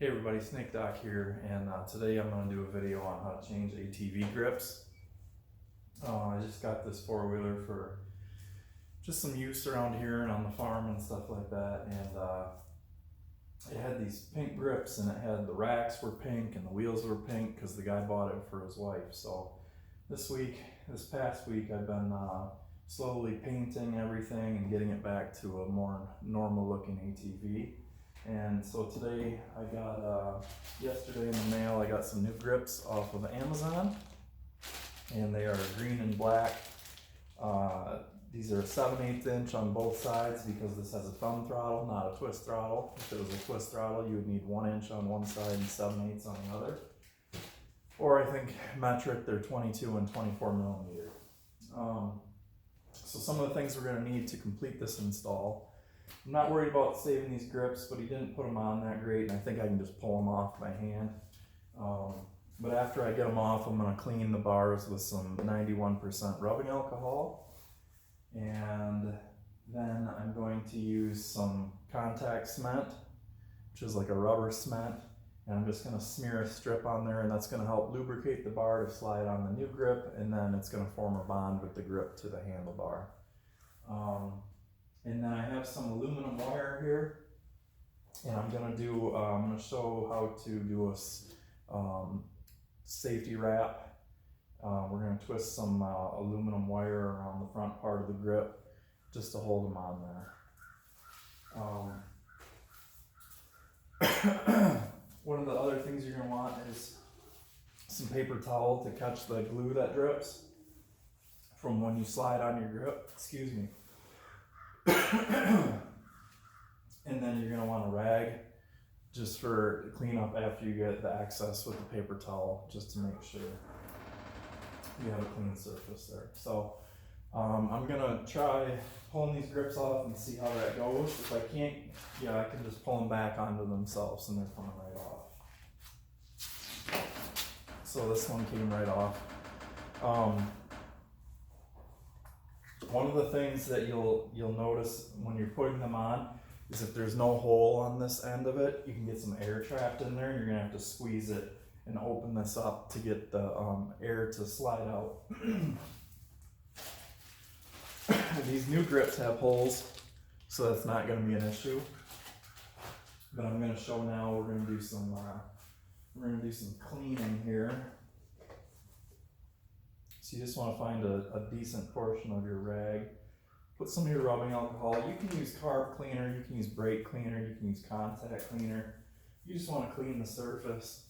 Hey everybody, Snake Doc here, and today I'm going to do a video on how to change ATV grips. I just got this four-wheeler for just some use around here and on the farm and stuff like that, and it had these pink grips, and it had the racks were pink and the wheels were pink because the guy bought it for his wife. So this past week I've been slowly painting everything and getting it back to a more normal looking ATV. And so today I got, yesterday in the mail, I got some new grips off of Amazon, and they are green and black. These are 7/8 inch on both sides because this has a thumb throttle, not a twist throttle. If it was a twist throttle, you would need 1 inch on one side and 7/8 on the other. Or I think metric, they're 22 and 24 millimeter. So some of the things we're going to need to complete this install. I'm not worried about saving these grips, but he didn't put them on that great, and I think I can just pull them off by hand. But after I get them off, I'm going to clean the bars with some 91% rubbing alcohol, and then I'm going to use some contact cement, which is like a rubber cement, and I'm just going to smear a strip on there, and that's going to help lubricate the bar to slide on the new grip, and then it's going to form a bond with the grip to the handlebar. And then I have some aluminum wire here, and I'm going to show how to do a safety wrap. We're going to twist some aluminum wire around the front part of the grip just to hold them on there. One of the other things you're going to want is some paper towel to catch the glue that drips from when you slide on your grip. Excuse me. And then you're going to want a rag just for cleanup after you get the excess with the paper towel, just to make sure you have a clean surface there. So I'm going to try pulling these grips off and see how that goes. If I can't, I can just pull them back onto themselves and they're coming right off. So this one came right off. One of the things that you'll notice when you're putting them on is if there's no hole on this end of it, you can get some air trapped in there, and you're gonna have to squeeze it and open this up to get the air to slide out. These new grips have holes, so that's not gonna be an issue. But I'm gonna show now. We're gonna do some cleaning here. So you just want to find a decent portion of your rag. Put some of your rubbing alcohol. You can use carb cleaner, you can use brake cleaner, you can use contact cleaner. You just want to clean the surface.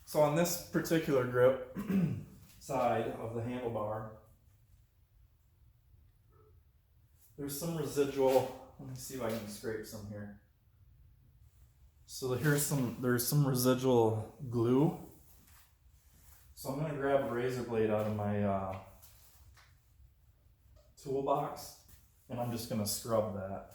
So on this particular grip side of the handlebar, there's some residual. Let me see if I can scrape some here. So there's some residual glue. So I'm gonna grab a razor blade out of my toolbox, and I'm just gonna scrub that.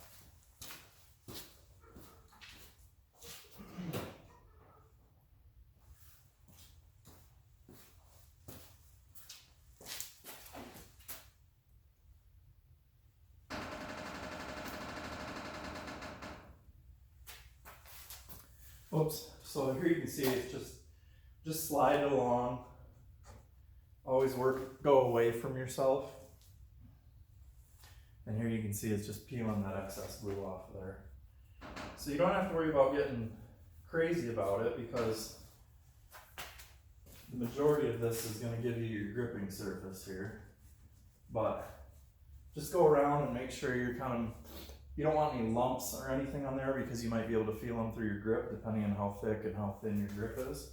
Oops, so here you can see it's just slide it along. Always go away from yourself. And here you can see it's just peeling that excess glue off there. So you don't have to worry about getting crazy about it, because the majority of this is going to give you your gripping surface here. But just go around and make sure you don't want any lumps or anything on there, because you might be able to feel them through your grip depending on how thick and how thin your grip is.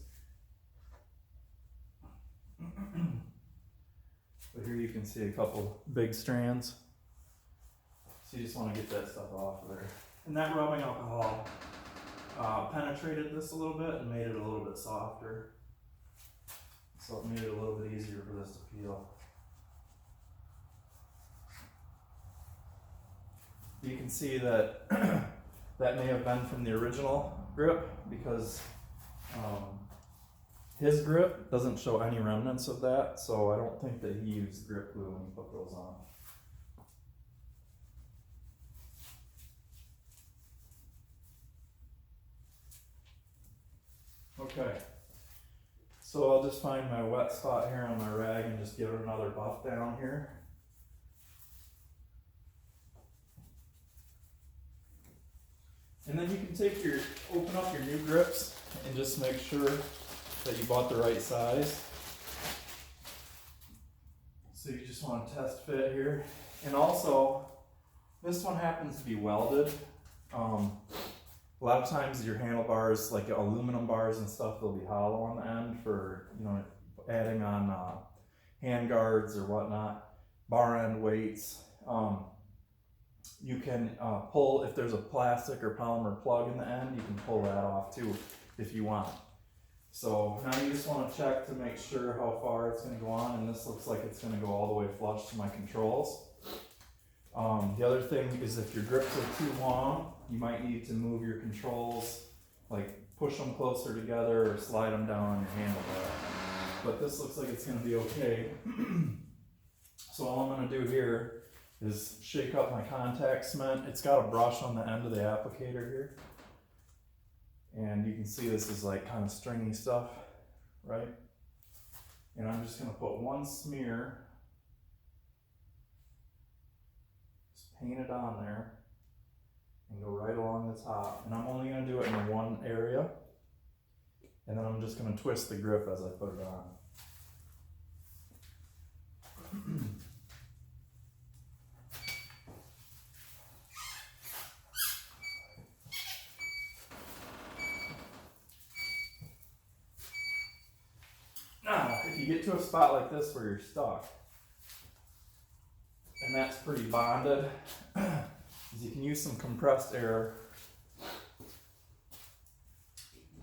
But here you can see a couple big strands. So you just want to get that stuff off of there. And that rubbing alcohol penetrated this a little bit and made it a little bit softer. So it made it a little bit easier for this to peel. You can see that that may have been from the original grip, because His grip doesn't show any remnants of that, so I don't think that he used grip glue when he put those on. Okay, so I'll just find my wet spot here on my rag and just give it another buff down here. And then you can open up your new grips and just make sure that you bought the right size. So you just want to test fit here. And also, this one happens to be welded. A lot of times your handlebars, like aluminum bars and stuff, they'll be hollow on the end for, adding on hand guards or whatnot, bar end weights. You can pull, if there's a plastic or polymer plug in the end, you can pull that off too if you want. So now you just want to check to make sure how far it's going to go on, and this looks like it's going to go all the way flush to my controls. The other thing is if your grips are too long, you might need to move your controls, like push them closer together or slide them down on your handlebar. But this looks like it's going to be okay. So all I'm going to do here is shake up my contact cement. It's got a brush on the end of the applicator here. And you can see this is like kind of stringy stuff, right? And I'm just going to put one smear, just paint it on there, and go right along the top. And I'm only going to do it in one area. And then I'm just going to twist the grip as I put it on. Now, if you get to a spot like this where you're stuck, and that's pretty bonded, is you can use some compressed air.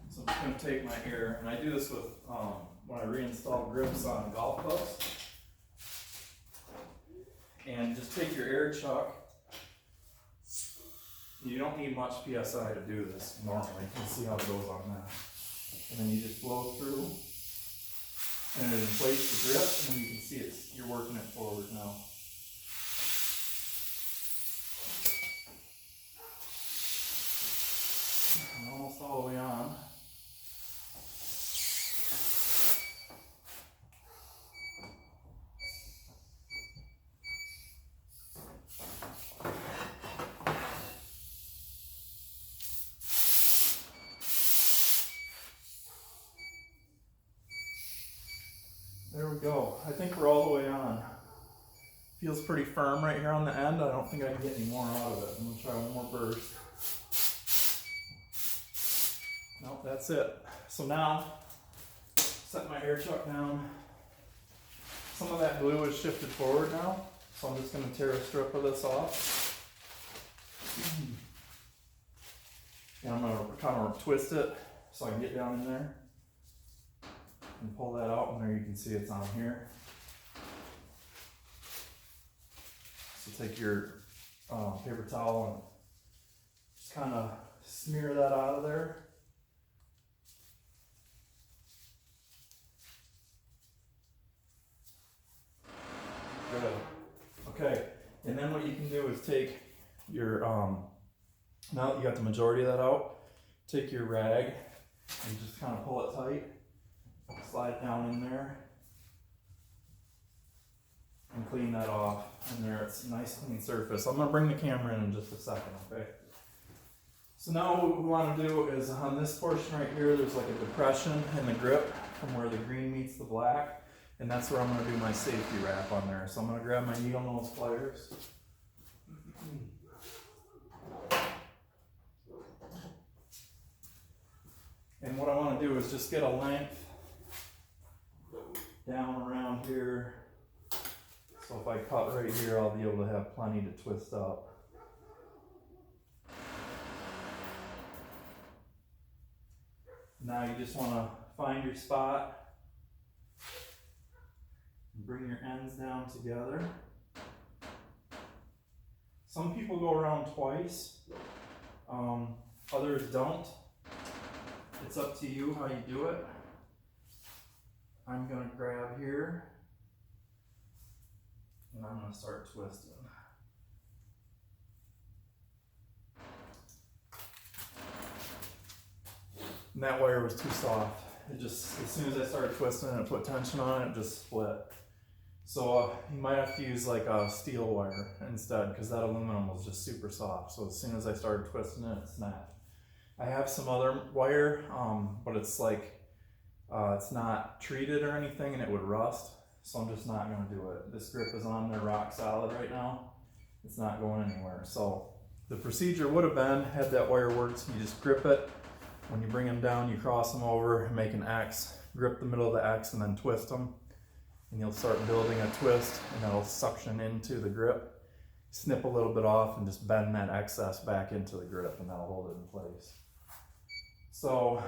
So I'm just going to take my air, and I do this with when I reinstall grips on golf clubs. And just take your air chuck. You don't need much PSI to do this normally. You can see how it goes on that. And then you just blow through, and it inflates the grip, and then you can see you're working it forward now. I'm almost all the way on. There we go. I think we're all the way on. Feels pretty firm right here on the end. I don't think I can get any more out of it. I'm going to try one more burst. Nope, that's it. So now, set my air chuck down. Some of that glue is shifted forward now, so I'm just going to tear a strip of this off. And I'm going to kind of twist it so I can get down in there. And pull that out, and there you can see it's on here. So take your paper towel and just kind of smear that out of there. Good. Okay, and then what you can do is take your, now that you got the majority of that out, take your rag and just kind of pull it tight. Slide it down in there and clean that off, and there it's a nice clean surface. I'm going to bring the camera in just a second, okay? So now what we want to do is on this portion right here, there's like a depression in the grip from where the green meets the black, and that's where I'm going to do my safety wrap on there. So I'm going to grab my needle nose pliers. And what I want to do is just get a length down around here, so if I cut right here, I'll be able to have plenty to twist up. Now you just want to find your spot and bring your ends down together. Some people go around twice, others don't. It's up to you how you do it. I'm gonna grab here and I'm gonna start twisting. And that wire was too soft. It just, as soon as I started twisting and put tension on it, it just split. So you might have to use like a steel wire instead, because that aluminum was just super soft. So as soon as I started twisting it, it snapped. I have some other wire, but it's like, it's not treated or anything and it would rust. So I'm just not gonna do it. This grip is on there rock solid right now. It's not going anywhere. So the procedure would have been, had that wire worked, you just grip it. When you bring them down, you cross them over, make an X, grip the middle of the X and then twist them. And you'll start building a twist and that'll suction into the grip. Snip a little bit off and just bend that excess back into the grip and that'll hold it in place. So,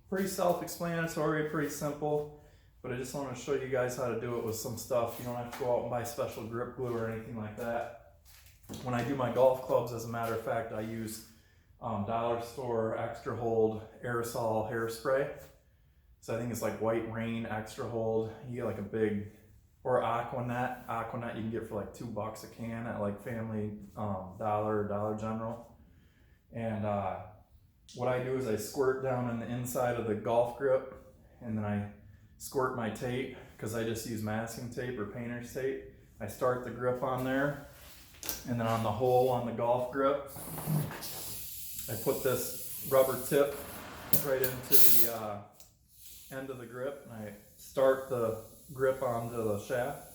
pretty self-explanatory, pretty simple, but I just want to show you guys how to do it with some stuff. You don't have to go out and buy special grip glue or anything like that. When I do my golf clubs, as a matter of fact, I use dollar store extra hold aerosol hairspray. So I think it's like White Rain extra hold. You get like a big, or Aquanet. Aquanet you can get for like $2 a can at like Family Dollar or Dollar General. And what I do is I squirt down in the inside of the golf grip and then I squirt my tape, because I just use masking tape or painter's tape. I start the grip on there and then on the hole on the golf grip, I put this rubber tip right into the end of the grip and I start the grip onto the shaft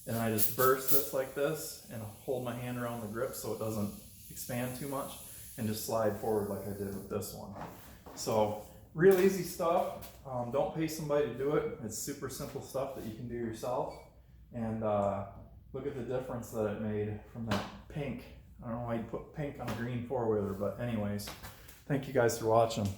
and I just burst this like this and hold my hand around the grip so it doesn't expand too much and just slide forward like I did with this one. So real easy stuff. Don't pay somebody to do it. It's super simple stuff that you can do yourself. And look at the difference that it made from that pink. I don't know why you put pink on a green four-wheeler, but anyways, thank you guys for watching.